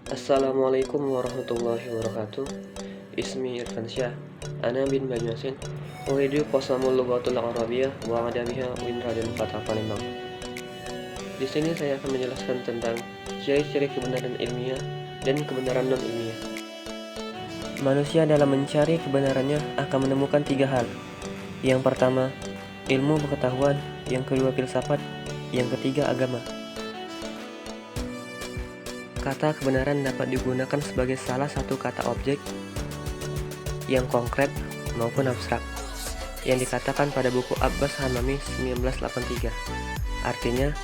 Assalamualaikum warahmatullahi wabarakatuh. Ismi Irfansyah. Ana bin Banyuasin. Uridu qasamul lughatul arabiyyah wa adabiha min Raden Fatah Palembang. Di sini saya akan menjelaskan tentang ciri-ciri kebenaran ilmiah dan kebenaran non-ilmiah. Manusia dalam mencari kebenarannya akan menemukan tiga hal. Yang pertama, ilmu pengetahuan. Yang kedua, filsafat. Yang ketiga, agama. Kata kebenaran dapat digunakan sebagai salah satu kata objek yang konkret maupun abstrak yang dikatakan pada buku Abbas Hamami 1983. Artinya,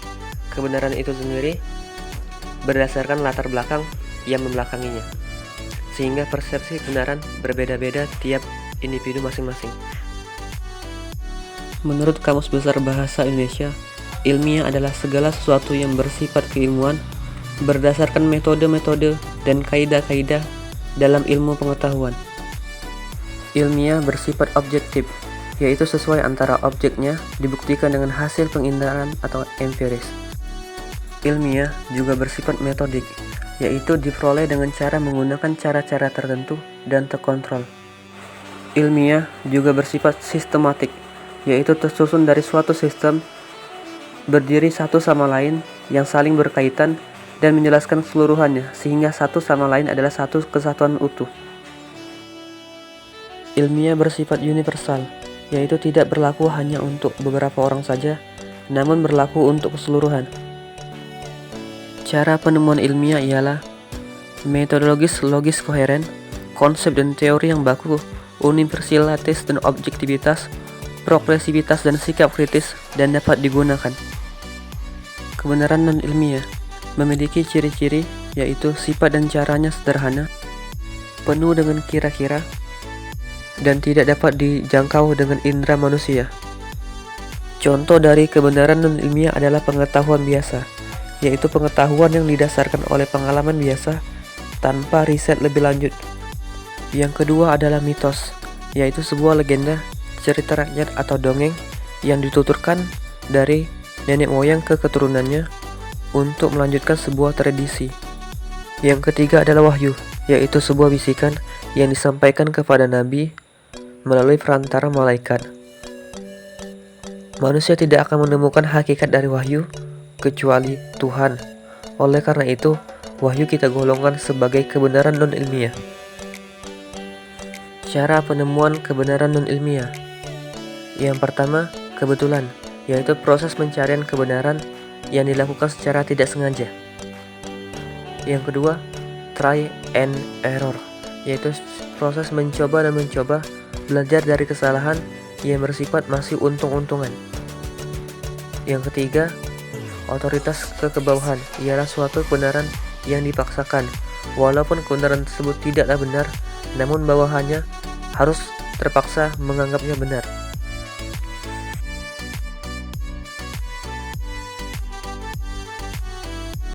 kebenaran itu sendiri berdasarkan latar belakang yang membelakanginya, sehingga persepsi kebenaran berbeda-beda tiap individu masing-masing. Menurut Kamus Besar Bahasa Indonesia, ilmiah adalah segala sesuatu yang bersifat keilmuan berdasarkan metode-metode dan kaidah-kaidah dalam ilmu pengetahuan. Ilmiah bersifat objektif, yaitu sesuai antara objeknya dibuktikan dengan hasil pengindaran atau empiris. Ilmiah juga bersifat metodik, yaitu diperoleh dengan cara menggunakan cara-cara tertentu dan terkontrol. Ilmiah juga bersifat sistematik, yaitu tersusun dari suatu sistem berdiri satu sama lain yang saling berkaitan dan menjelaskan keseluruhannya sehingga satu sama lain adalah satu kesatuan utuh. Ilmiah bersifat universal, yaitu tidak berlaku hanya untuk beberapa orang saja, namun berlaku untuk keseluruhan. Cara penemuan ilmiah ialah metodologis, logis, koheren, konsep dan teori yang baku, universalitas dan objektivitas, progresivitas dan sikap kritis, dan dapat digunakan. Kebenaran non-ilmiah memiliki ciri-ciri, yaitu sifat dan caranya sederhana, penuh dengan kira-kira, dan tidak dapat dijangkau dengan indera manusia. Contoh dari kebenaran non-ilmiah adalah pengetahuan biasa, yaitu pengetahuan yang didasarkan oleh pengalaman biasa tanpa riset lebih lanjut. Yang kedua adalah mitos, yaitu sebuah legenda, cerita rakyat atau dongeng yang dituturkan dari nenek moyang ke keturunannya untuk melanjutkan sebuah tradisi. Yang ketiga adalah wahyu, yaitu sebuah bisikan yang disampaikan kepada Nabi melalui perantara malaikat. Manusia tidak akan menemukan hakikat dari wahyu kecuali Tuhan. Oleh karena itu, wahyu kita golongkan sebagai kebenaran non-ilmiah. Cara penemuan kebenaran non-ilmiah. Yang pertama, kebetulan, yaitu proses pencarian kebenaran yang dilakukan secara tidak sengaja. Yang kedua, try and error, yaitu proses mencoba dan mencoba, belajar dari kesalahan yang bersifat masih untung-untungan. Yang ketiga, otoritas kekebawahan, ialah suatu kebenaran yang dipaksakan, walaupun kebenaran tersebut tidaklah benar, namun bawahannya harus terpaksa menganggapnya benar.